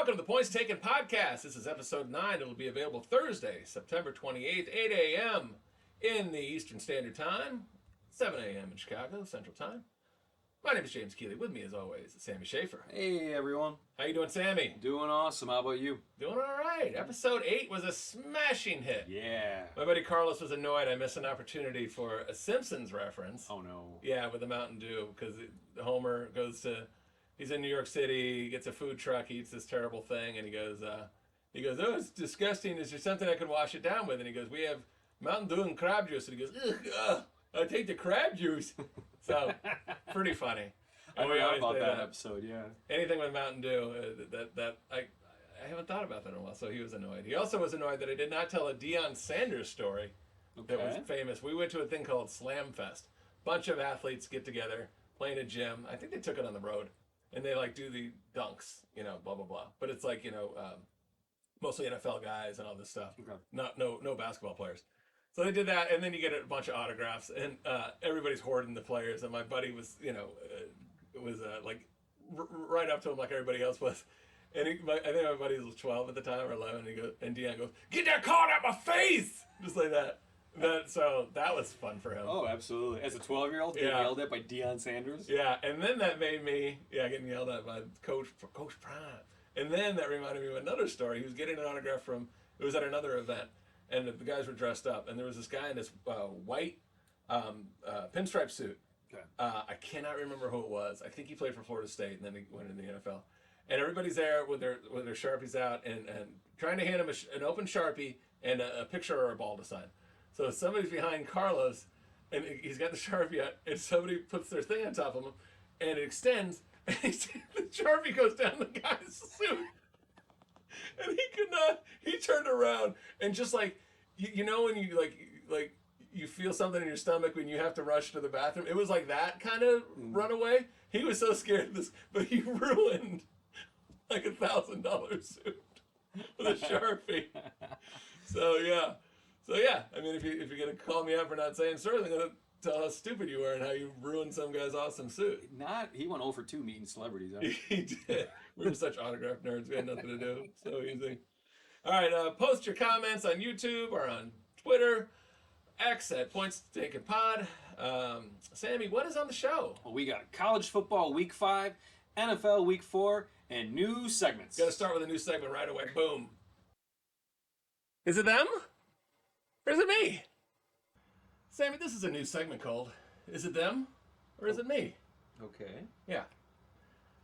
Welcome to the Points Taken podcast. This is episode 9. It will be available Thursday, September 28th, 8 a.m. in the Eastern Standard Time, 7 a.m. in Chicago, Central Time. My name is James Keeley. With me, as always, is Sammy Schaefer. Hey, everyone. How you doing, Sammy? Doing awesome. How about you? Doing all right. Episode 8 was a smashing hit. Yeah. My buddy Carlos was annoyed I missed an opportunity for a Simpsons reference. Oh, no. Yeah, with the Mountain Dew, because Homer goes to... He's in New York City, he gets a food truck, he eats this terrible thing, and he goes, oh, it's disgusting. Is there something I can wash it down with? And he goes, we have Mountain Dew and crab juice. And he goes, ugh, I take the crab juice. So, pretty funny. I forgot about that episode, yeah. Anything with Mountain Dew, I haven't thought about that in a while, so he was annoyed. He also was annoyed that I did not tell a Deion Sanders story that was famous. We went to a thing called Slam Fest. Bunch of athletes get together, play in a gym. I think they took it on the road. And they do the dunks, blah blah blah. But it's mostly NFL guys and all this stuff. Okay. No basketball players. So they did that, and then you get a bunch of autographs, and everybody's hoarding the players. And my buddy was, right up to him like everybody else was. And I think my buddy was 12 at the time or 11. And Deion goes, "Get that card out my face!" Just like that. So that was fun for him. Oh, absolutely. As a 12-year-old, getting yelled at by Deion Sanders? Yeah, and then that made me, getting yelled at by Coach Prime. And then that reminded me of another story. He was getting an autograph it was at another event, and the guys were dressed up, and there was this guy in this white pinstripe suit. Okay. I cannot remember who it was. I think he played for Florida State, and then he went into the NFL. And everybody's there with their Sharpies out and trying to hand him an open Sharpie and a picture or a ball to sign. So somebody's behind Carlos, and he's got the Sharpie out, and somebody puts their thing on top of him, and it extends, and the Sharpie goes down the guy's suit. And he could not, he turned around, and just when you you feel something in your stomach when you have to rush to the bathroom, it was like that kind of runaway. He was so scared of this, but he ruined like $1,000 suit with a Sharpie. So yeah, I mean, if you're gonna call me out for not saying sorry, I'm gonna tell how stupid you were and how you ruined some guy's awesome suit. He went 0 for 2 meeting celebrities. Huh? He did. We're just such autograph nerds. We had nothing to do. So easy. All right, post your comments on YouTube or on Twitter. X at Points Taken Pod. Sammy, what is on the show? Well, we got college football week 5, NFL week 4, and new segments. Got to start with a new segment right away. Boom. Is it them? Or is it me? Sammy, this is a new segment called Is It Them or Is It Me? Okay. Yeah.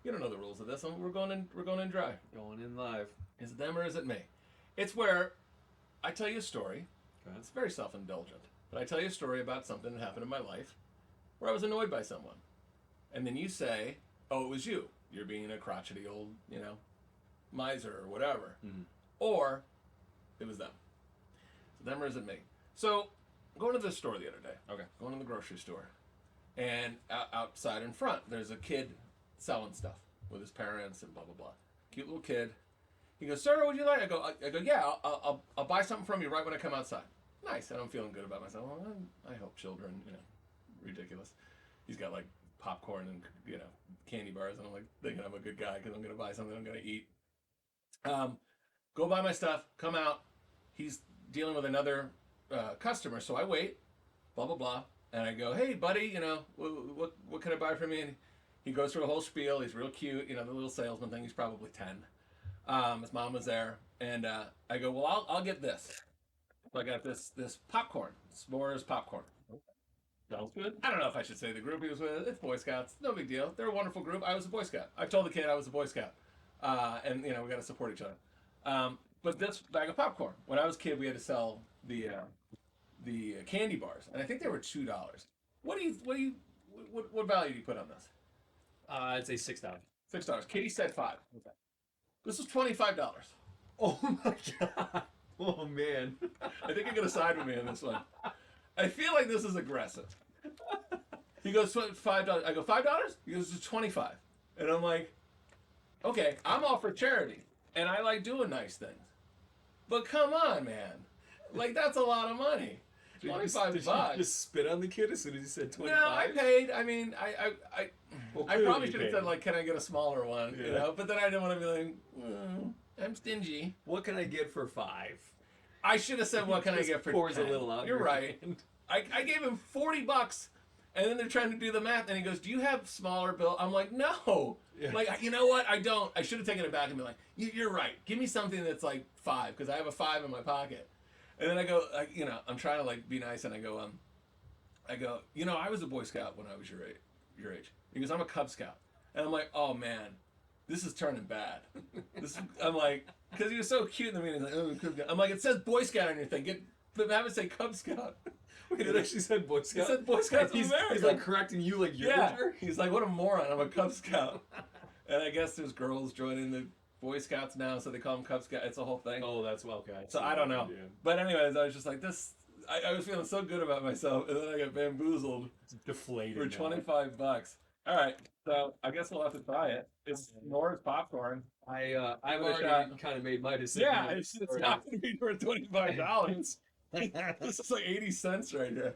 You don't know the rules of this. We're going in dry. Going in live. Is it them or is it me? It's where I tell you a story. Okay. It's very self-indulgent. But I tell you a story about something that happened in my life where I was annoyed by someone. And then you say, oh, it was you. You're being a crotchety old, miser or whatever. Mm-hmm. Or it was them. Them or is it me? So, going to the store the other day. Okay. Going to the grocery store. And outside in front, there's a kid selling stuff with his parents and blah, blah, blah. Cute little kid. He goes, sir, what would you like? I go, yeah, I'll buy something from you right when I come outside. Nice. And I'm feeling good about myself. Well, I hope children, ridiculous. He's got like popcorn and, candy bars. And I'm like thinking I'm a good guy because I'm going to buy something I'm going to eat. Go buy my stuff. Come out. He's dealing with another customer, so I wait, blah blah blah, and I go, hey buddy, what can I buy from you? And he goes through a whole spiel. He's real cute, the little salesman thing. He's probably 10. His mom was there, and I go, well, I'll get this. So I got this popcorn, s'mores popcorn. Sounds good. I don't know if I should say the group he was with. It's Boy Scouts, no big deal. They're a wonderful group. I was a Boy Scout. I told the kid I was a Boy Scout, and we got to support each other. But this bag of popcorn. When I was a kid, we had to sell the candy bars, and I think they were $2. What value do you put on this? I'd say $6. $6. Katie said $5. Okay. This was $25. Oh my god. Oh man. I think you're gonna side with me on this one. I feel like this is aggressive. He goes $5. I go $5. He goes to $25, and I'm like, okay, I'm all for charity, and I like doing nice things. But come on, man. Like, that's a lot of money. $25 Did you just spit on the kid as soon as he said 25? No, I paid. I mean, I Well, I clearly probably you should have paid said him. like, "Can I get a smaller one?" You Yeah. know, but then I didn't want to be like, "I'm stingy." What can I get for $5? I should have said, "What can I Just get for pours 10?" a little out. You're your right. hand. I gave him $40, and then they're trying to do the math, and he goes, "Do you have smaller bill?" I'm like, "No." Yeah. Like, you know what? I don't. I should have taken it back and been like, "You're right. Give me something that's like 5, because I have a 5 in my pocket." And then I go, I'm trying to like be nice, and I go, I was a Boy Scout when I was your age. He goes, "I'm a Cub Scout," and I'm like, "Oh man, this is turning bad." I'm like, because he was so cute in the meeting. He's like, "Oh, Cub Scout." I'm like, "It says Boy Scout on your thing. Have it say Cub Scout." It actually said Boy Scout. It said Boy Scouts of he's, America. He's like correcting you like you're Yeah. a jerk. He's like, "What a moron. I'm a Cub Scout." And I guess there's girls joining the Boy Scouts now, so they call them Cub Scout. It's a whole thing. Oh, that's okay. So I don't know. Yeah. But anyways, I was just like, this. I was feeling so good about myself, and then I got bamboozled It's deflated. for now. $25. All right, so I guess we'll have to try it. It's Nora's popcorn. I've Give it a already shot. kind of made my decision. Yeah, it's not going to be worth $25. This is like 80 cents right here.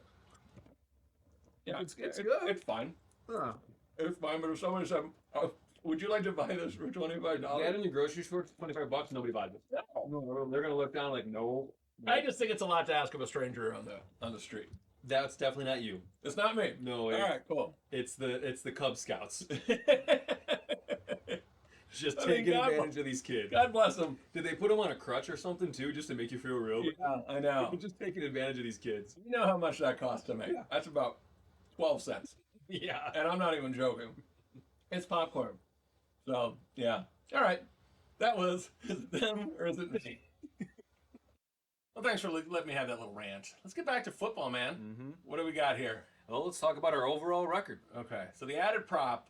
Yeah, it's good. It's fine. Huh. It's fine, but if someone said, "Would you like to buy this for $25?" That in the grocery store, it's $25. Nobody buys it. No, they're gonna look down like no. I just think it's a lot to ask of a stranger on the street. That's definitely not you. It's not me. No, All right, cool. it's the Cub Scouts. Just I mean, taking God advantage of these kids. God bless them. Did they put them on a crutch or something too, just to make you feel real? Yeah, I know. Just taking advantage of these kids. You know how much that costs to make? Yeah. That's about 12 cents, Yeah. and I'm not even joking. It's popcorn. So yeah. All right. That was. Is it them or is it me? Well, thanks for letting me have that little rant. Let's get back to football, man. Mm-hmm. What do we got here? Well, let's talk about our overall record. Okay, so the added prop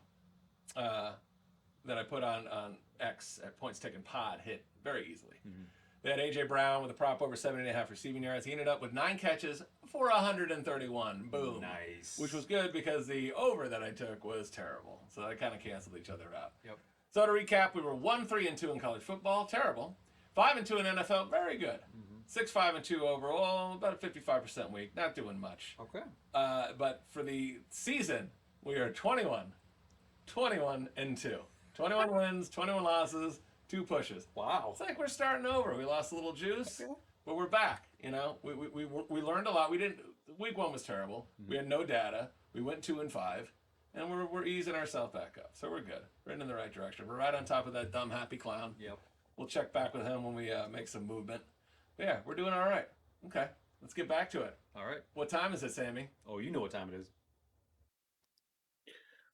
that I put on X at Points Taken Pod hit very easily. Mhm. They had A.J. Brown with a prop over 7.5 receiving yards. He ended up with 9 catches for 131. Boom. Nice. Which was good because the over that I took was terrible. So they kind of canceled each other out. Yep. So to recap, we were 1-3-2 in college football. Terrible. 5-2 in NFL. Very good. 6-5-2 overall. About a 55% week. Not doing much. Okay. But for the season, we are 21-2. 21 wins, 21 losses, 2 pushes. Wow. It's like we're starting over. We lost a little juice, but we're back. You know, we learned a lot. We didn't. Week 1 was terrible. We had no data. We went 2-5, and we're easing ourselves back up. So we're good. We're in the right direction. We're right on top of that dumb happy clown. Yep. We'll check back with him when we make some movement. But yeah, we're doing all right. Okay, let's get back to it. All right. What time is it, Sammy? Oh, you know what time it is.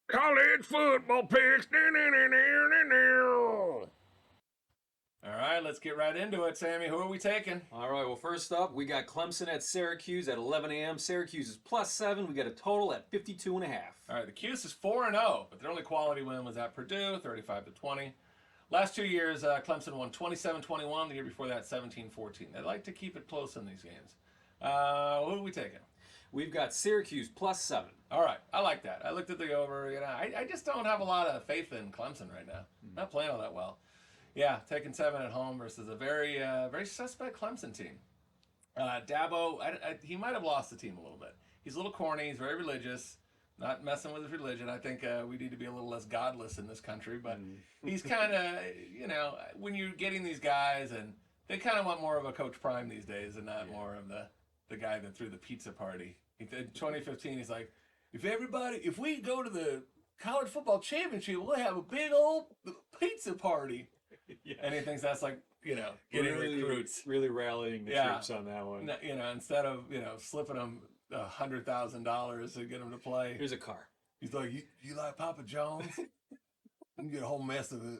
College football picks. All right, let's get right into it, Sammy. Who are we taking? All right. Well, first up, we got Clemson at Syracuse at 11 a.m. Syracuse is +7. We got a total at 52.5. All right, the Cuse is 4-0, but their only quality win was at Purdue, 35-20. Last 2 years, Clemson won 27-21. The year before that, 17-14. They like to keep it close in these games. Who are we taking? We've got Syracuse +7. All right, I like that. I looked at the over. You know, I just don't have a lot of faith in Clemson right now. Not playing all that well. Yeah, taking 7 at home versus a very suspect Clemson team. Dabo, he might have lost the team a little bit. He's a little corny. He's very religious. Not messing with his religion. I think we need to be a little less godless in this country. But he's kind of, when you're getting these guys, and they kind of want more of a Coach Prime these days, and not more of the guy that threw the pizza party. In 2015, he's like, if we go to the college football championship, we'll have a big old pizza party. Yeah. And he thinks that's like, getting recruits. Really rallying the troops on that one. Instead of, slipping them $100,000 to get them to play. Here's a car. He's like, you like Papa John's? You can get a whole mess of it.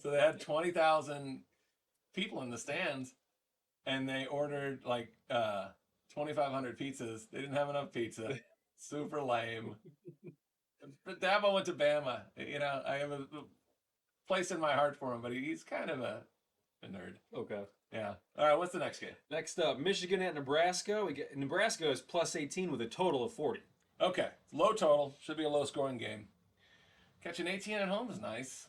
So they had 20,000 people in the stands, and they ordered like 2,500 pizzas. They didn't have enough pizza. Super lame. But Dabo went to Bama. I have a place in my heart for him, but he's kind of a nerd. Okay. Yeah. All right, what's the next game? Next up, Michigan at Nebraska. Nebraska is +18 with a total of 40. Okay. Low total. Should be a low-scoring game. Catching 18 at home is nice.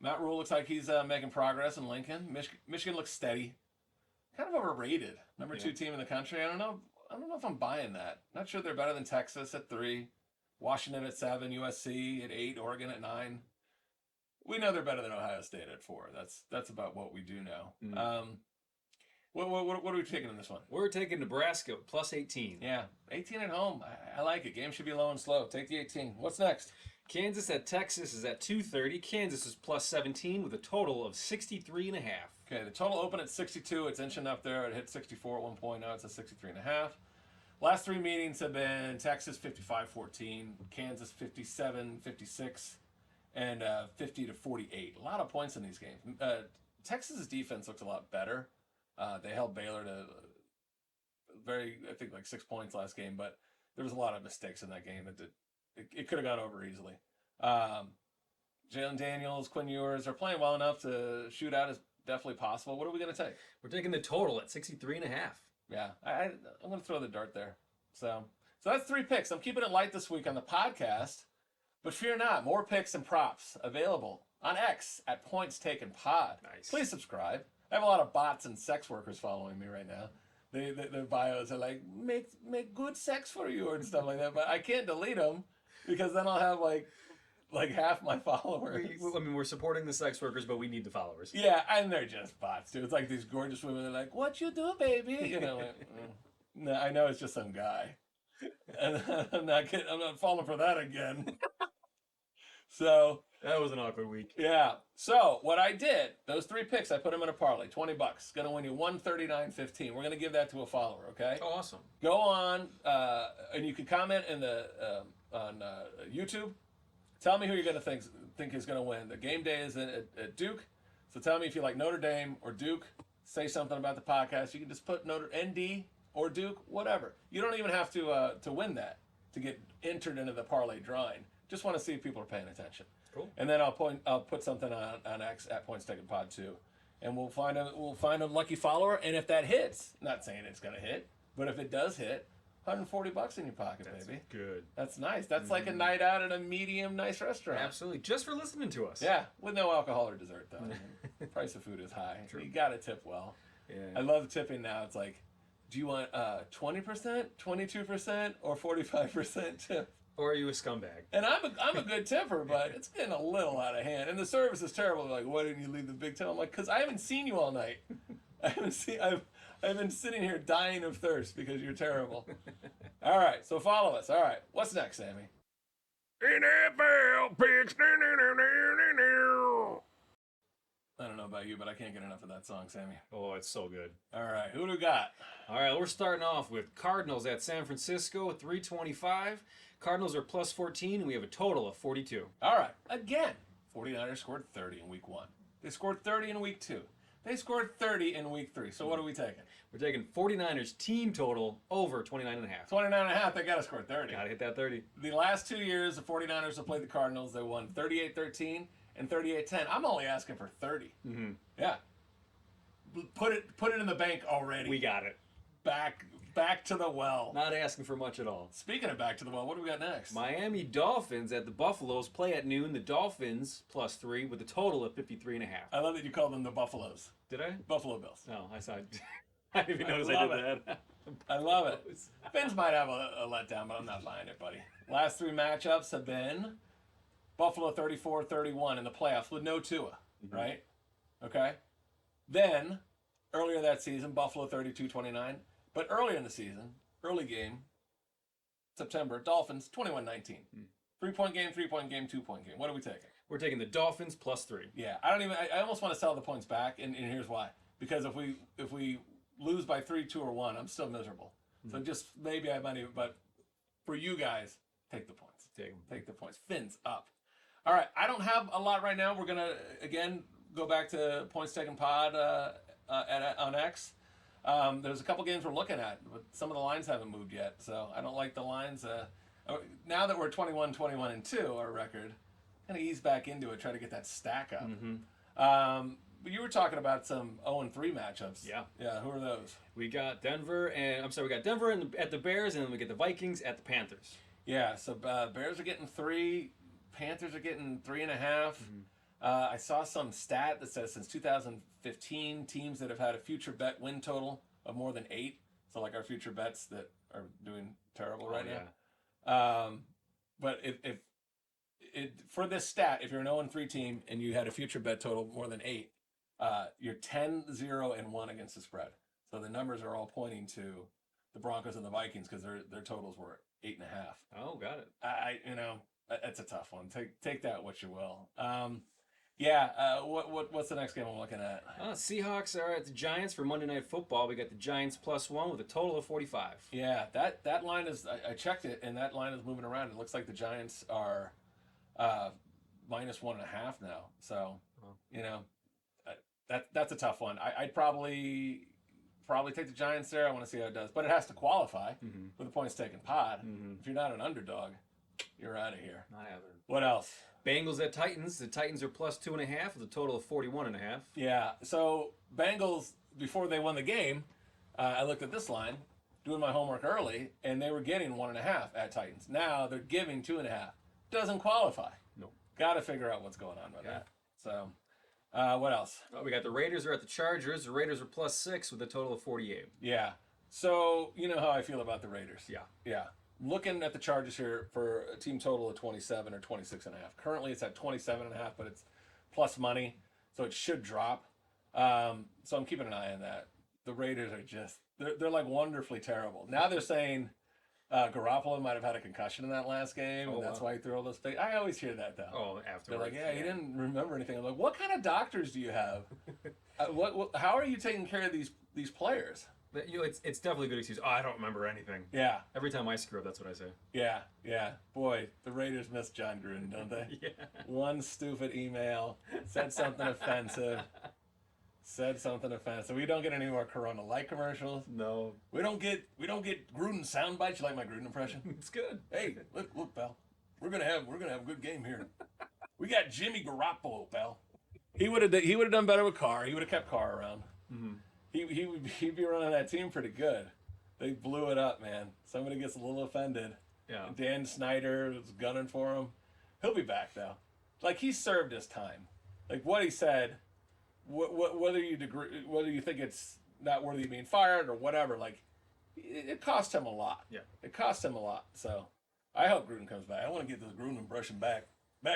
Matt Rule looks like he's making progress in Lincoln. Michigan looks steady. Kind of overrated. Number 2 team in the country. I don't know if I'm buying that. Not sure they're better than Texas at 3. Washington at 7, USC at 8, Oregon at 9. We know they're better than Ohio State at 4. That's about what we do know. What are we taking in this one? We're taking Nebraska plus 18. Yeah, 18 at home. I like it. Game should be low and slow. Take the 18. What's next? Kansas at Texas is at 2:30. Kansas is plus 17 with a total of 63.5. Okay, the total opened at 62. It's inching up there. It hit 64 at one point. Now it's at 63.5. Last 3 meetings have been Texas 55-14, Kansas 57-56, and 50-48. A lot of points in these games. Texas's defense looks a lot better. They held Baylor to I think like 6 points last game, but there was a lot of mistakes in that game that it could have gone over easily. Jalen Daniels, Quinn Ewers are playing well enough to shoot out is definitely possible. What are we going to take? We're taking the total at 63.5. Yeah, I'm going to throw the dart there. So that's 3 picks. I'm keeping it light this week on the podcast, but fear not, more picks and props available on X at Points Taken Pod. Nice. Please subscribe. I have a lot of bots and sex workers following me right now. Their bios are like, make good sex for you and stuff like that, but I can't delete them because then I'll have like half my followers. I mean, we're supporting the sex workers, but we need the followers. Yeah, and they're just bots, too. It's like these gorgeous women. They're like, "What you do, baby?" You know, like, no, I know it's just some guy, and I'm not falling for that again. So That was an awkward week. yeah. So what I did, those 3 picks, I put them in a parlay, $20, gonna win you $139.15. We're gonna give that to a follower, okay? Oh, awesome. Go on, and you can comment in the on YouTube. Tell me who you're going to think is going to win. The game day is at Duke, so tell me if you like Notre Dame or Duke. Say something about the podcast. You can just put ND or Duke, whatever. You don't even have to win that to get entered into the parlay drawing. Just want to see if people are paying attention. Cool. And then I'll put something on X at Points Taken Pod too, and we'll find a lucky follower. And if that hits, not saying it's going to hit, but if it does hit, $140 in your pocket, baby. Good. That's nice. That's like a night out at a medium nice restaurant. Absolutely. Just for listening to us. Yeah, with no alcohol or dessert, though. The price of food is high. True. You got to tip well. Yeah. I love tipping now. It's like, do you want 20%, 22%, or 45% tip? Or are you a scumbag? And I'm a good tipper, but it's getting a little out of hand. And the service is terrible. They're like, why didn't you leave the big tip? I'm like, because I haven't seen you all night. I've been sitting here dying of thirst because you're terrible. All right, so follow us. All right, what's next, Sammy? NFL picks. I don't know about you, but I can't get enough of that song, Sammy. Oh, it's so good. All right, who do we got? All right, we're starting off with Cardinals at San Francisco at 325. Cardinals are plus 14, and we have a total of 42. All right, again, 49ers scored 30 in week 1. They scored 30 in week 2. They scored 30 in week 3. So what are we taking? We're taking 49ers team total over 29.5. 29.5, they got to score 30. Gotta hit that 30. The last 2 years, the 49ers have played the Cardinals. They won 38-13 and 38-10. I'm only asking for 30. Mm-hmm. Yeah. Put it in the bank already. We got it. Back to the well. Not asking for much at all. Speaking of back to the well, what do we got next? Miami Dolphins at the Buffaloes play at noon. The Dolphins plus 3 with a total of 53.5. I love that you called them the Buffaloes. Did I? Buffalo Bills. No, I saw. I didn't even notice I love did that. I love it. Fins might have a letdown, but I'm not buying it, buddy. Last 3 matchups have been Buffalo 34-31 in the playoffs with no Tua, right? Okay. Then, earlier that season, Buffalo 32-29. But earlier in the season, early game, September, Dolphins 21-19. 3-point game, 3-point game, 2-point game. What are we taking? We're taking the Dolphins plus 3. Yeah, I almost want to sell the points back, and here's why. Because if we lose by 3, 2, or 1, I'm still miserable. So just maybe I might even, but for you guys, take the points. Take the points. Fins up. All right, I don't have a lot right now. We're going to, again, go back to Points Taken Pod on X. There's a couple games we're looking at, but some of the lines haven't moved yet, so I don't like the lines. Now that we're 21-2, our record, kind of ease back into it, try to get that stack up. But you were talking about some 0-3 matchups. Yeah. Yeah, who are those? We got Denver at the Bears, and then we get the Vikings at the Panthers. Yeah, so Bears are getting 3, Panthers are getting 3.5. I saw some stat that says since 2015, teams that have had a future bet win total of more than 8. So like our future bets that are doing terrible right now. but if it for this stat, if you're an 0-3 team and you had a future bet total more than 8, you're 10-0-1 against the spread. So the numbers are all pointing to the Broncos and the Vikings because their totals were 8.5. Oh, got it. It's a tough one. Take that what you will. What's the next game I'm looking at? Seahawks are at the Giants for Monday Night Football. We got the Giants +1 with a total of 45. Yeah, that line is. I checked it, and that line is moving around. It looks like the Giants are -1.5 now. So that's a tough one. I'd probably take the Giants there. I want to see how it does, but it has to qualify for the points taken pod. If you're not an underdog, you're out of here. Not happening. What else? Bengals at Titans. The Titans are +2.5 with a total of 41.5. Yeah. So Bengals, before they won the game, I looked at this line, doing my homework early, and they were getting 1.5 at Titans. Now they're giving 2.5. Doesn't qualify. No. Got to figure out what's going on with that. So, what else? We got the Raiders are at the Chargers. The Raiders are +6 with a total of 48. Yeah. So you know how I feel about the Raiders. Yeah. Yeah. Looking at the Chargers here for a team total of 27 or 26.5. Currently it's at 27.5, but it's plus money, so it should drop. So I'm keeping an eye on that. The Raiders are just they're like wonderfully terrible. Now they're saying Garoppolo might have had a concussion in that last game, and that's why he threw all those things. I always hear that though. Oh, afterwards. They're like, yeah, he didn't remember anything. I'm like, what kind of doctors do you have? How are you taking care of these players? But, it's definitely a good excuse. Oh, I don't remember anything. Yeah. Every time I screw up, that's what I say. Yeah. Boy, the Raiders miss John Gruden, don't they? Yeah. One stupid email, said something offensive. We don't get any more Corona Light commercials. No. We don't get Gruden sound bites. You like my Gruden impression? It's good. Hey, look, pal. We're gonna have a good game here. We got Jimmy Garoppolo, pal. He would have done better with Carr. He would have kept Carr around. Mm-hmm. He'd be running that team pretty good. They blew it up, man. Somebody gets a little offended. Yeah. Dan Snyder was gunning for him. He'll be back though. Like he served his time. Like what he said. Whether you think it's not worthy of being fired or whatever, like it cost him a lot. Yeah. It cost him a lot. So I hope Gruden comes back. I want to get this Gruden impression back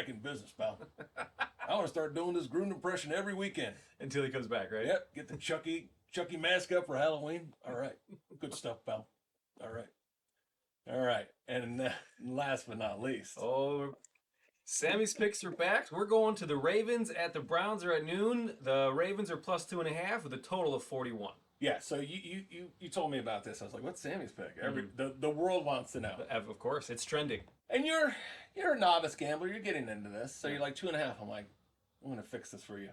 in business, pal. I want to start doing this Gruden impression every weekend Until he comes back, right? Yep. Get the Chucky mask up for Halloween. All right. Good stuff, pal. All right. And last but not least. Oh, Sammy's picks are back. We're going to the Ravens at the Browns are at noon. The Ravens are +2.5 with a total of 41. Yeah, so you told me about this. I was like, what's Sammy's pick? The world wants to know. Of course, it's trending. And you're a novice gambler. You're getting into this. So you're like 2.5. I'm like, I'm gonna fix this for you.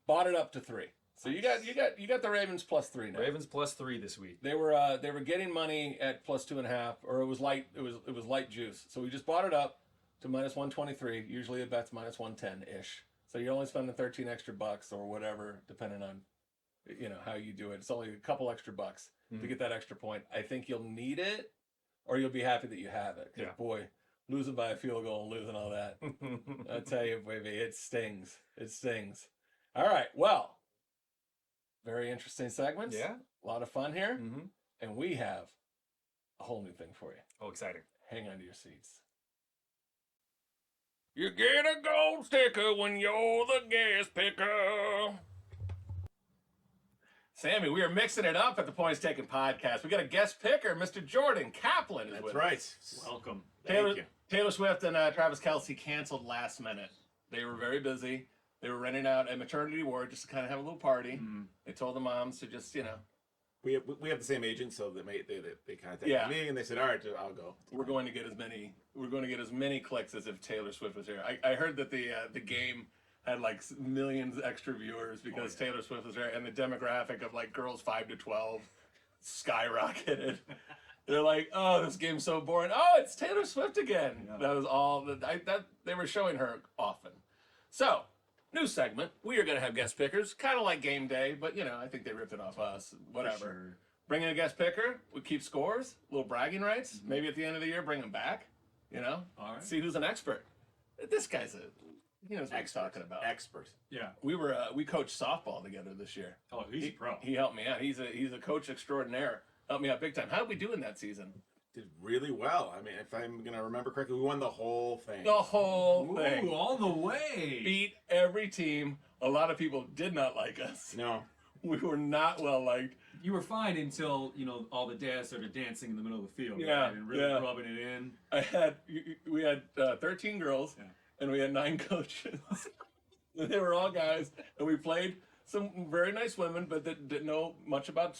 Bought it up to 3. So you got the Ravens +3 now. Ravens +3 this week. They were getting money at +2.5, or it was light juice. So we just bought it up to -123. Usually it bets -110 ish. So you're only spending 13 extra bucks or whatever, depending on how you do it. It's only a couple extra bucks to get that extra point. I think you'll need it, or you'll be happy that you have it. 'Cause boy, losing by a field goal and losing all that, I tell you, baby, it stings. It stings. All right, well. Very interesting segments. Yeah. A lot of fun here. Mm-hmm. And we have a whole new thing for you. Oh, exciting. Hang on to your seats. You get a gold sticker when you're the guest picker. Sammy, we are mixing it up at the Points Taken podcast. We got a guest picker, Mr. Jordan Kaplan. That's right. Welcome. Taylor, Thank you. Taylor Swift and Travis Kelce canceled last minute. They were very busy. They were renting out a maternity ward just to kind of have a little party. Mm-hmm. They told the moms to just, We have the same agent, so they contacted me and they said, "All right, I'll go." We're going to get as many clicks as if Taylor Swift was here. I heard that the game had like millions extra viewers because Taylor Swift was there, and the demographic of like girls 5 to 12 skyrocketed. They're like, "Oh, this game's so boring. Oh, it's Taylor Swift again." Yeah. That was all that they were showing her often. So. New segment. We are going to have guest pickers, kind of like game day, but I think they ripped it off us. Whatever. Sure. Bring in a guest picker. We keep scores, little bragging rights. Mm-hmm. Maybe at the end of the year, bring them back. All right. See who's an expert. This guy's he knows what he's talking about. Expert. Yeah. We coached softball together this year. Oh, he's a pro. He helped me out. He's a coach extraordinaire. Helped me out big time. How did we do in that season? did really well. I mean, if I'm gonna remember correctly, we won the whole thing. The whole thing. Ooh, all the way. Beat every team. A lot of people did not like us. No, We were not well liked. You were fine until all the dads started dancing in the middle of the field. Yeah, right? And really yeah. rubbing it in. We had 13 girls, Yeah. and we had 9 coaches. They were all guys, and we played some very nice women, but that didn't know much about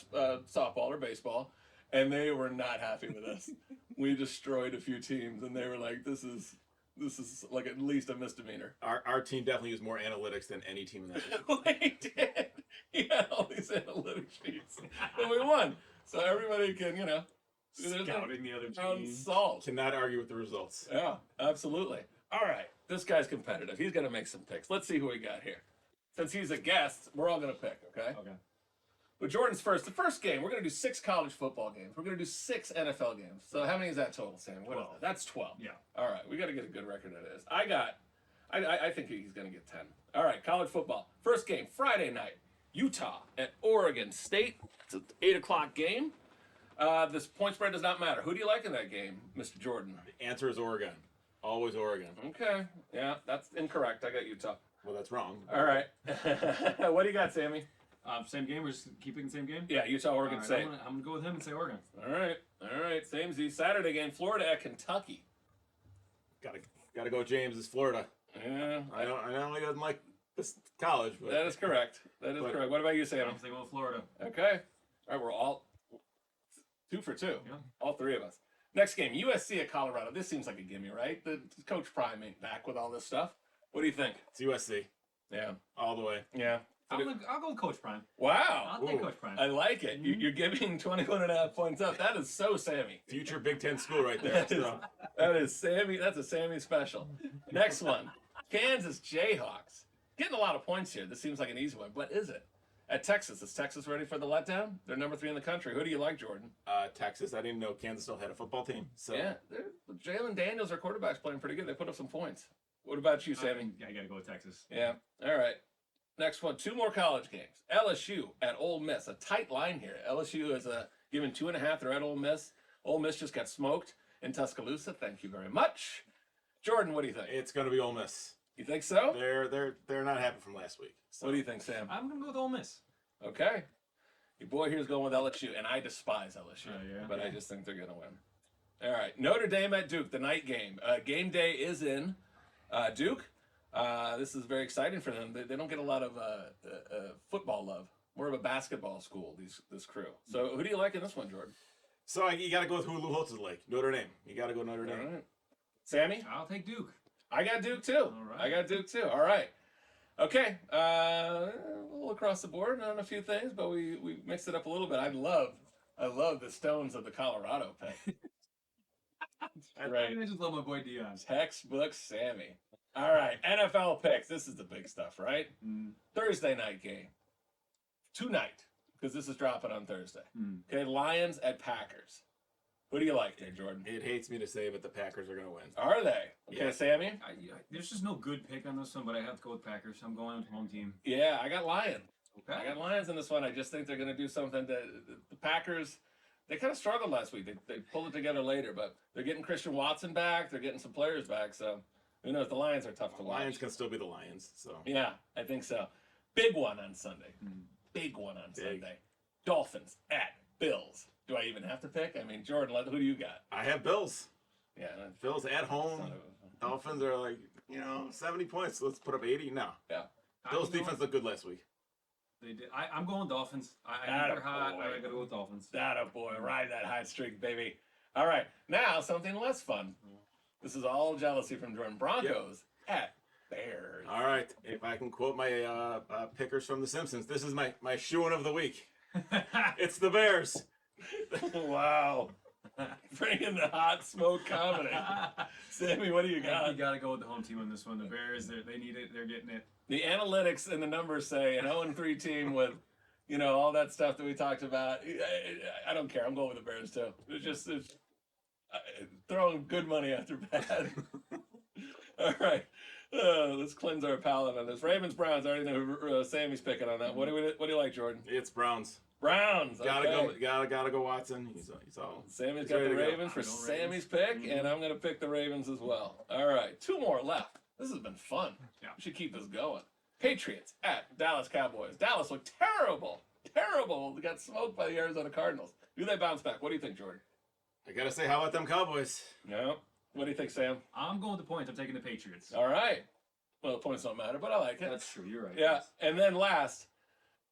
softball or baseball, and they were not happy with us. We destroyed a few teams, and they were like, "This is like at least a misdemeanor." our team definitely used more analytics than any team in that league. We did. He had all these analytic sheets, and we won. So everybody can, Scouting the other pound team. salt. Cannot argue with the results. Yeah, absolutely. All right, this guy's competitive. He's gonna make some picks. Let's see who we got here. Since he's a guest, we're all gonna pick, okay? Okay. But Jordan's first. The first game, we're gonna do 6 college football games. We're gonna do 6 NFL games. So how many is that total, Sam? What is 12. that? That's 12. Yeah. All right, we gotta get a good record of this. I think he's gonna get 10. All right, college football. First game, Friday night, Utah at Oregon State. It's an 8 o'clock game. This point spread does not matter. Who do you like in that game, Mr. Jordan? The answer is Oregon. Always Oregon. Okay. Yeah, that's incorrect. I got Utah. Well, that's wrong. All right. What do you got, Sammy? Same game. We're just keeping the same game. Yeah, Utah, Oregon All right, State. I'm gonna go with him and say Oregon. All right. All right. Same Z. Saturday game, Florida at Kentucky. Gotta go. James is Florida. Yeah, I know he doesn't like this college, but that is correct. That is But- correct. What about you, Sammy? I'm thinking with Florida. Okay. All right, we're all 2 for 2. Yeah. All 3 of us. Next game, USC at Colorado. This seems like a gimme, right? The Coach Prime ain't back with all this stuff. What do you think? it's USC Yeah. all the way. Yeah. I'll go with Coach Prime. Wow. I'll take Ooh. Coach Prime. I like it. You're giving 21.5 points up. That is so Sammy. Future Big Ten school right there. That is, So, that is Sammy. That's a Sammy special. Next one, Kansas Jayhawks. Getting a lot of points here. This seems like an easy one. What is it? At Texas. Is Texas ready for the letdown? They're number 3 in the country. Who do you like, Jordan? Texas. I didn't know Kansas still had a football team. So Yeah, Jalen Daniels, our quarterback's playing pretty good. They put up some points. What about you, Sammy? I gotta go with Texas. Yeah. All right. Next one, 2 more college games. LSU at Ole Miss. A tight line here. LSU is given 2.5. They're at Ole Miss. Ole Miss just got smoked in Tuscaloosa. Thank you very much. Jordan, what do you think? it's gonna be Ole Miss. You think so? They're not happy from last week. So What do you think, Sam? I'm gonna go with Ole Miss. Okay. Your boy here's going with LSU, and I despise LSU, Yeah. but I just think they're going to win. All right. Notre Dame at Duke, the night game. Game day is in Duke. This is very exciting for them. They don't get a lot of football love. More of a basketball school, this crew. So who do you like in this one, Jordan? So you got to go with who Lou Holtz is like. Notre Dame. You got to go Notre Dame. All right. Sammy? I'll take Duke. I got Duke too. All right. I got Duke too. All right. Okay. A little across the board on a few things, but we mixed it up a little bit. I love the Stones of the Colorado pick. Right. I just love my boy Dion. Textbook Sammy. All right. NFL picks. This is the big stuff, right? Mm. Thursday night game. Tonight, because this is dropping on Thursday. Mm. Okay. Lions at Packers. Who do you like there, Jordan? It hates me to say, but the Packers are gonna win. Are they? Okay, Yeah. Sammy? There's just no good pick on this one, but I have to go with Packers. I'm going with home team. Yeah, I got Lions. Okay. I got Lions in this one. I just think they're going to do something. The Packers, they kind of struggled last week. They pulled it together later, but they're getting Christian Watson back. They're getting some players back. So who knows? The Lions are tough to watch. Lions can still be the Lions. So Yeah, I think so. Big one on Sunday. Mm. Big one on Big. Sunday. Dolphins at Bills. Do I even have to pick? I mean, Jordan, who do you got? I have Bills. Yeah. Bills at home. son of a- Dolphins are like 70 points. Let's put up 80. No. Yeah. Bills I'm going- defense looked good last week. They did. I'm going Dolphins. I think they're hot. I gotta go with Dolphins. That a boy, ride that hot streak, baby. All right, now something less fun. This is all jealousy from Jordan. Broncos at Bears. All right. If I can quote my pickers from The Simpsons, this is my shoe-in of the week. It's the Bears. Wow, bringing the hot smoke comedy. Sammy, what do you got? You gotta go with the home team on this one. The Bears, they need it. They're getting it. The analytics and the numbers say an 0-3 team with, all that stuff that we talked about. I don't care. I'm going with the Bears too. It's throwing good money after bad. All right. Let's cleanse our palate on this. Ravens, Browns. I already know who Sammy's picking on that. What do you like, Jordan? It's Browns. Browns. Gotta okay. gotta go Watson. He's all. Sammy's he's got ready the to go. Ravens for I'm going Sammy's pick, Mm-hmm. and I'm going to pick the Ravens as well. All right, 2 more left. This has been fun. Yeah. We should keep this going. Patriots at Dallas Cowboys. Dallas looked terrible. Terrible. They got smoked by the Arizona Cardinals. Do they bounce back? What do you think, Jordan? I gotta say, how about them Cowboys? No. What do you think, Sam? I'm going with the points. I'm taking the Patriots. All right. Well, the points don't matter, but I like it. That's true. You're right. Yeah. And then last,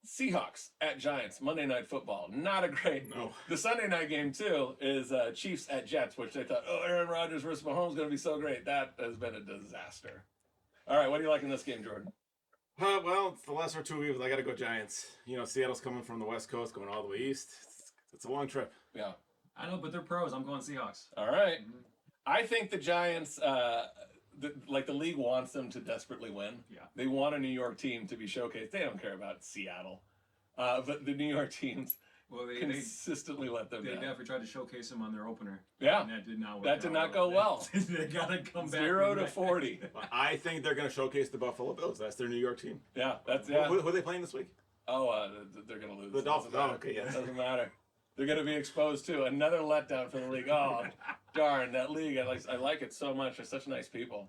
Seahawks at Giants, Monday Night Football. Not a great. No. The Sunday night game, too, is Chiefs at Jets, which they thought, oh, Aaron Rodgers versus Mahomes is going to be so great. That has been a disaster. All right, what do you like in this game, Jordan? Well, it's the lesser two evils. I gotta go Giants. Seattle's coming from the West Coast, going all the way east. It's a long trip. Yeah. I know, but they're pros. I'm going Seahawks. All right. I think the Giants, the league wants them to desperately win. Yeah. They want a New York team to be showcased. They don't care about Seattle. But the New York teams Well, they consistently let them down. definitely tried to showcase them on their opener. Yeah. And that did not work. That did not go well. They gotta come back. 0 to 40. But I think they're gonna showcase the Buffalo Bills. That's their New York team. Yeah, that's Who are they playing this week? Oh, they're gonna lose. The Dolphins. Doesn't Oh, matter. okay, yeah. Doesn't matter. They're gonna be exposed too. Another letdown for the league. Oh, darn that league! I like it so much. They're such nice people.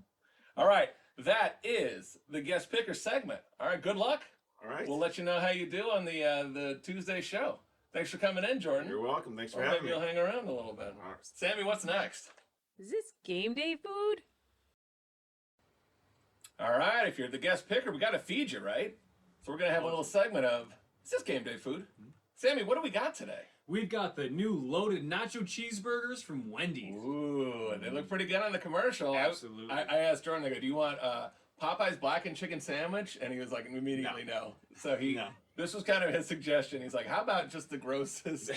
All right, that is the guest picker segment. All right, good luck. All right. We'll let you know how you do on the Tuesday show. Thanks for coming in, Jordan. You're welcome. Thanks for Or having maybe me. you'll hang around a little bit. All right. Sammy, what's next? Is this game day food? All right, if you're the guest picker, we got to feed you, right? So we're gonna have a little segment of is this game day food? Sammy, what do we got today? We've got the new loaded nacho cheeseburgers from Wendy's. Ooh, they look pretty good on the commercial. Absolutely. I asked Jordan, I go, do you want Popeye's blackened chicken sandwich? And he was like, immediately no. So this was kind of his suggestion. He's like, how about just the grossest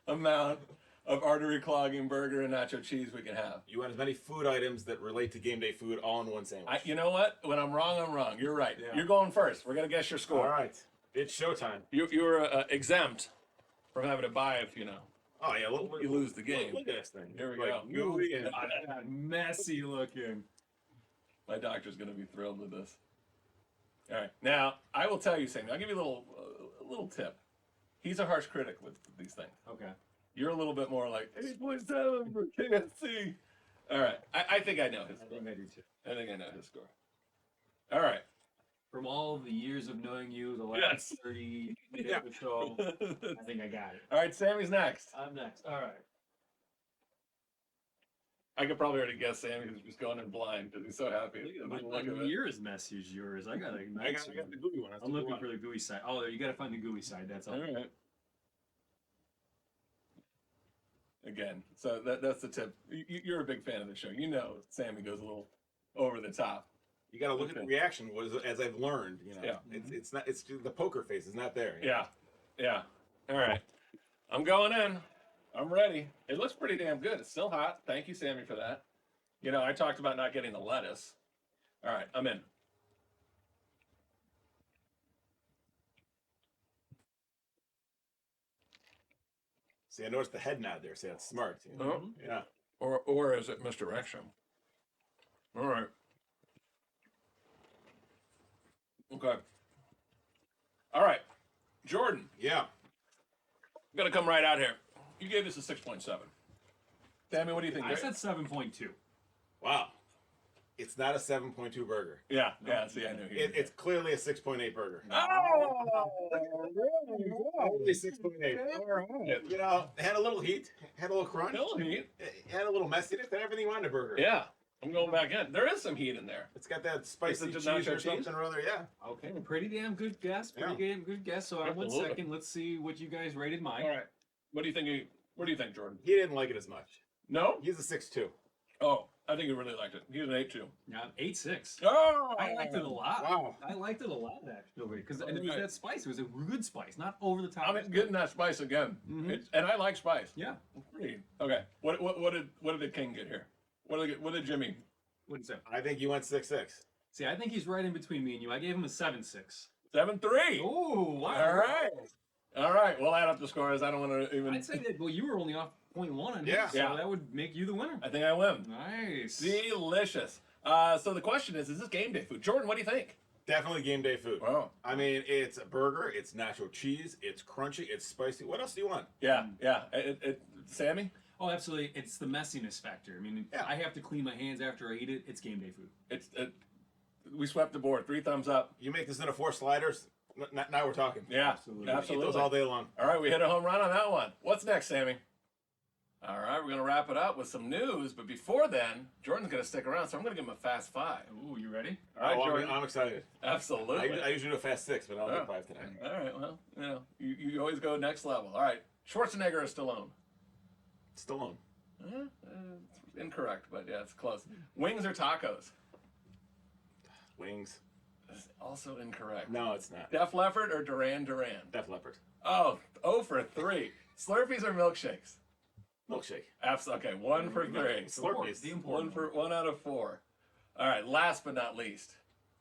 amount of artery clogging burger and nacho cheese we can have? You want as many food items that relate to game day food all in one sandwich. You know what? When I'm wrong, I'm wrong. You're right. Yeah. You're going first. We're going to guess your score. All right. It's showtime. You're exempt from having to buy if, Oh, yeah. Look, you lose the game. Look at this thing. Here we Like, go. gooey and- Messy looking. My doctor's going to be thrilled with this. All right. Now, I will tell you, Sammy, I'll give you a little tip. He's a harsh critic with these things. Okay. You're a little bit more like 8.7 for KFC. All right. I think I know his I score. think I do too. I think I know his score. All right. From all the years of knowing you, the last Yes. 30 Yeah. minutes or so, I think I got it. All right, Sammy's next. I'm next. All right. I could probably already guess Sammy who's just going in blind because he's so happy. My, at the look of it. you're as messy as yours. I got a I nice got the gooey one. That's I'm the looking one. for the gooey side. Oh, you got to find the gooey side. That's all. All right. Again, so that's the tip. You're a big fan of the show. You know Sammy goes a little over the top. You got to look at the reaction. As I've learned, Yeah. it's not. It's the poker face is not there. Yeah. All right. I'm going in. I'm ready. It looks pretty damn good. It's still hot. Thank you, Sammy, for that. I talked about not getting the lettuce. All right, I'm in. See, I noticed the head nod there. See, that's smart. Oh. Yeah. Or is it misdirection? All right. Okay. All right. Jordan, Yeah. I'm going to come right out here. You gave this a 6.7. Sammy, what do you think? I said 7.2. Wow. It's not a 7.2 burger. Yeah, see, I knew he It's clearly a 6.8 burger. Oh! Only 6.8. All right. It had a little heat, had a little crunch, Still heat. it had a little messiness, and everything you want in a burger. Yeah, I'm going back in. There is some heat in there. It's got that spicy Is it cheese nacho or cheese? something or other. Yeah. Okay, pretty damn good guess. Pretty damn good guess. So I went Absolutely. second. Let's see what you guys rated mine. All right. What do you think, Jordan? He didn't like it as much. No? He's a 6.2. Oh, I think he really liked it. He was an 8.2. Yeah, 8.6. Oh! I liked it a lot. Wow. I liked it a lot actually because it was Okay. that spice. It was a good spice, not over the top. I'm getting that spice again. Mhm. And I like spice. Yeah. Pretty. Okay. What did the king get here? What did Jimmy? What do you say? I think you went 6.6. See, I think he's right in between me and you. I gave him a 7.6. 7.3. Oh, wow. All right. All right. We'll add up the scores. I don't want to even. I'd say that. Well, you were only off 0.1 on Yeah. his, so Yeah. that would make you the winner. I think I win. Nice. Delicious. So the question is this game day food? Jordan, what do you think? Definitely game day food. Wow. I mean, it's a burger, it's nacho cheese, it's crunchy, it's spicy. What else do you want? Yeah. Sammy? Oh, absolutely. It's the messiness factor. I mean, Yeah. I have to clean my hands after I eat it. It's game day food. We swept the board. 3 thumbs up. You make this into 4 sliders, now we're talking. Yeah, Absolutely. Eat those all day long. All right, we hit a home run on that one. What's next, Sammy? All right, we're going to wrap it up with some news, but before then, Jordan's going to stick around, so I'm going to give him a fast 5. Ooh, you ready? All right, Oh, Jordan. I'm excited. Absolutely. I usually do a fast 6, but I'll Oh. do 5 today. All right, well, you always go next level. All right, Schwarzenegger or Stallone? Stallone. It's incorrect, but yeah, it's close. Wings or tacos? Wings. That's also incorrect. No, it's not. Def Leppard or Duran Duran? Def Leppard. Oh, 0 for 3. Slurpees or milkshakes? Milkshake. Absolutely. Okay, 1 for 3. Slurpees. The One important for 1 out of 4. All right, last but not least,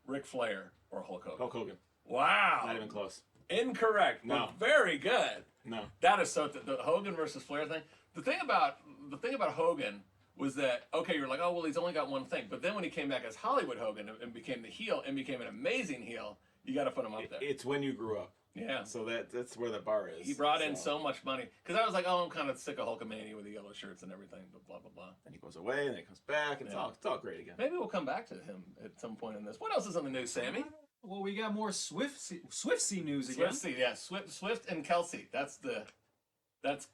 Ric Flair or Hulk Hogan? Hulk Hogan. Wow. Not even close. Incorrect. No. But very good. No. That is so. The Hogan versus Flair thing. The thing about Hogan was that, okay, you're like, oh well, he's only got one thing. But then when he came back as Hollywood Hogan and became the heel and became an amazing heel, you got to put him up there. It's when you grew up. Yeah. So that's where the bar is. He brought in so much money because I was like, oh, I'm kind of sick of Hulkamania with the yellow shirts and everything, but blah blah blah. And he goes away, and then he comes back, and Yeah. it's all great again. Maybe we'll come back to him at some point in this. What else is on the news, Sammy? Well, we got more Swiftsy news again. Swift and Kelsey. That's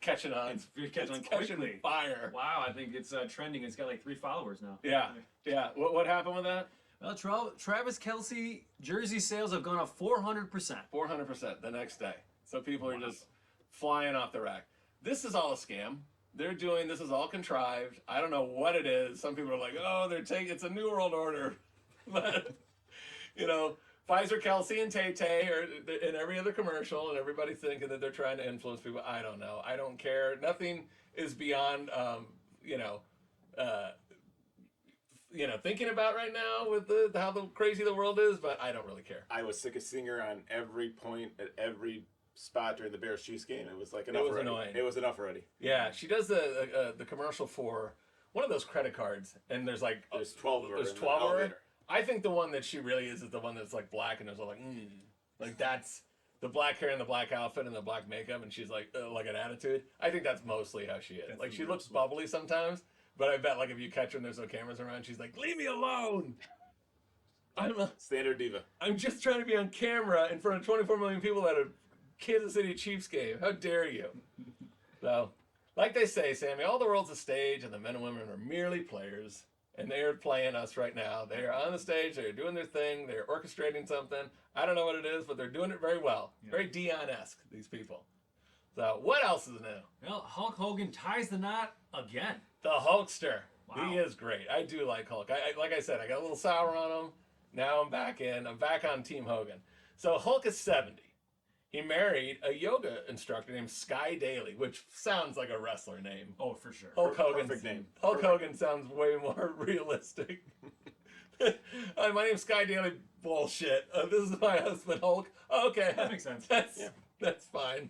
catching on. It's catching on catching quickly. fire. Wow, I think it's trending. It's got like 3 followers now. Yeah. What happened with that? Well, Travis Kelsey jersey sales have gone up 400%. 400% the next day. So people are just flying off the rack. This is all a scam. This is all contrived. I don't know what it is. Some people are like, oh, it's a new world order. But, Pfizer, Kelsey, and Tay-Tay are in every other commercial, and everybody's thinking that they're trying to influence people. I don't know. I don't care. Nothing is beyond, thinking about right now with how the crazy the world is, but I don't really care. I was sick of seeing her on every point at every spot during the Bears Chiefs game. It was like enough was already. annoying. It was enough already. Yeah, she does the commercial for one of those credit cards, and there's like There's 12 of her. there's in the 12 of her. elevator. I think the one that she really is the one that's like black, and there's like that's the black hair and the black outfit and the black makeup, and she's like an attitude. I think that's mostly how she is. That's Like the she real looks Swift. bubbly sometimes, but I bet like if you catch her and there's no cameras around, she's like, leave me alone. Standard diva. I'm just trying to be on camera in front of 24 million people at a Kansas City Chiefs game. How dare you? So, like they say, Sammy, all the world's a stage, and the men and women are merely players. And they are playing us right now. They are on the stage. They're doing their thing. They're orchestrating something. I don't know what it is, but they're doing it very well. Yeah. Very Dion-esque, these people. So, what else is new? Well, Hulk Hogan ties the knot again. The Hulkster. Wow. He is great. I do like Hulk. Like I said, I got a little sour on him. Now I'm back in. I'm back on Team Hogan. So Hulk is 70. He married a yoga instructor named Sky Daly, which sounds like a wrestler name. Oh, for sure. Hulk Hogan. Perfect name. Hulk Hogan sounds way more realistic. Hi, my name's Sky Daly. Bullshit. This is my husband Hulk. Okay, That makes sense. That's fine.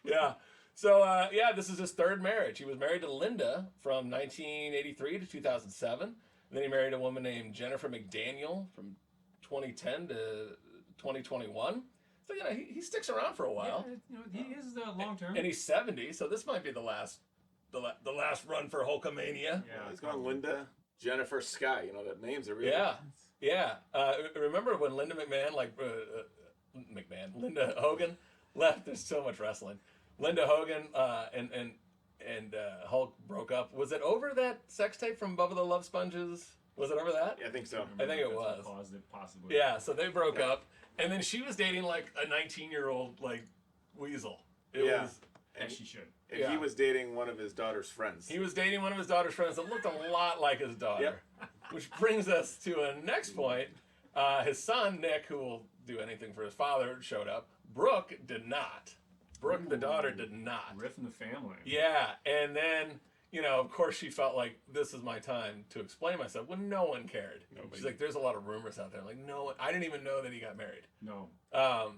Yeah. So this is his 3rd marriage. He was married to Linda from 1983 to 2007. And then he married a woman named Jennifer McDaniel from 2010 to 2021. So he sticks around for a while. Yeah, he is long term. And he's 70, so this might be the last run for Hulkamania. Yeah, He's going Linda, Jennifer, Sky. The names are really. Yeah. Remember when Linda Linda Hogan left? There's so much wrestling. Linda Hogan and Hulk broke up. Was it over that sex tape from Bubba the Love Sponges? Was it over that? Yeah, I think so. I think it That's what was. caused it, possibly. Yeah, so they broke up, and then she was dating like a 19-year-old like weasel. It Yeah. was. As she should. And Yeah. he was dating one of his daughter's friends. He was dating one of his daughter's friends that looked a lot like his daughter. Yep. Which brings us to a next point. His son, Nick, who will do anything for his father, showed up. Brooke did not. Brooke, the daughter, did not. Rift in the family. Yeah, and then, of course she felt like, this is my time to explain myself when no one cared. Nobody. She's like, there's a lot of rumors out there. Like, no one, I didn't even know that he got married. No. I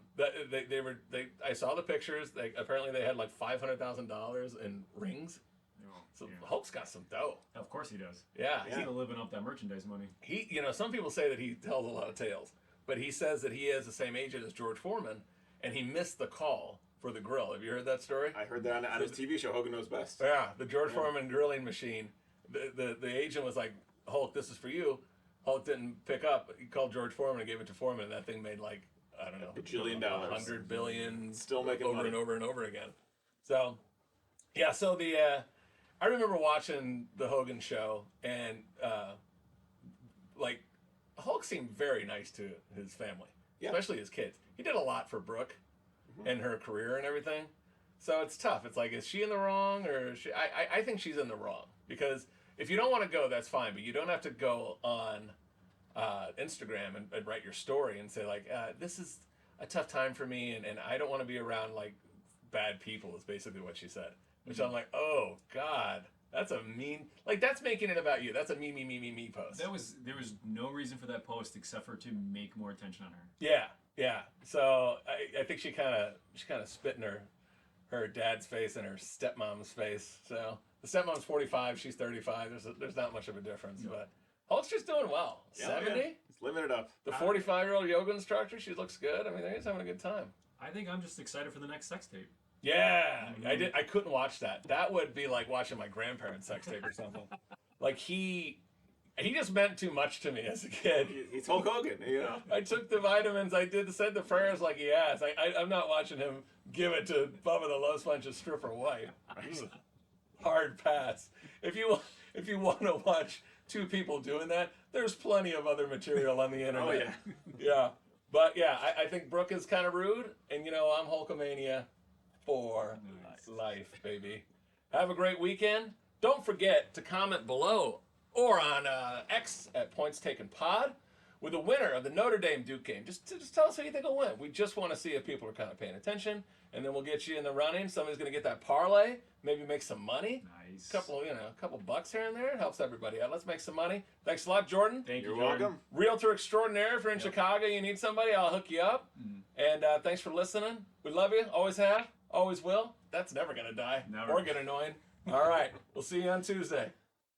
saw the pictures. Apparently they had like $500,000 in rings. No. So Yeah. Hulk's got some dough. Of course he does. Yeah. He's gonna living up that merchandise money. Some people say that he tells a lot of tales, but he says that he is the same agent as George Foreman, and he missed the call for the grill. Have you heard that story? I heard that on his TV show, Hogan Knows Best. Yeah, the George Foreman grilling machine. The agent was like, Hulk, this is for you. Hulk didn't pick up. He called George Foreman and gave it to Foreman, and that thing made like, I don't know, $1 billion. 100 billion, Still making over money. and over and over again. So, yeah. So I remember watching the Hogan show, and like Hulk seemed very nice to his family, especially his kids. He did a lot for Brooke and her career and everything. So it's tough. It's like, is she in the wrong, or is she? I think she's in the wrong, because if you don't want to go, that's fine, but you don't have to go on Instagram and write your story and say like, this is a tough time for me, and I don't want to be around like bad people, is basically what she said. Which I'm like, oh God, that's a mean, like that's making it about you. That's a me post. There was no reason for that post except for to make more attention on her. Yeah. So I think she kind of spit in her dad's face and her stepmom's face. So the stepmom's 45, she's 35. There's not much of a difference, but Hulk's just doing well. 70. Yeah. He's living it up. The 45-year-old yoga instructor, she looks good. I mean, he's having a good time. I think I'm just excited for the next sex tape. Yeah, I couldn't watch that. That would be like watching my grandparents' sex tape or something. Like he just meant too much to me as a kid. He's Hulk Hogan, you know. I took the vitamins. I said the prayers like he asked. I'm not watching him give it to Bubba the Love Sponge's stripper wife. Hard pass. If you want to watch two people doing that, there's plenty of other material on the internet. Oh yeah. Yeah. But yeah, I think Brooke is kind of rude, and I'm Hulkamania for life, baby. Have a great weekend. Don't forget to comment below or on X at Points Taken Pod with the winner of the Notre Dame Duke game. Just tell us who you think will win. We just want to see if people are kind of paying attention, and then we'll get you in the running. Somebody's going to get that parlay, maybe make some money. Nice. Couple bucks here and there. It helps everybody out. Let's make some money. Thanks a lot, Jordan. Thank you, You're Jordan. welcome. Realtor extraordinaire. If you're in Chicago, you need somebody, I'll hook you up. And thanks for listening. We love you. Always have. Always will. That's never going to die Never. or get annoying. All right. We'll see you on Tuesday.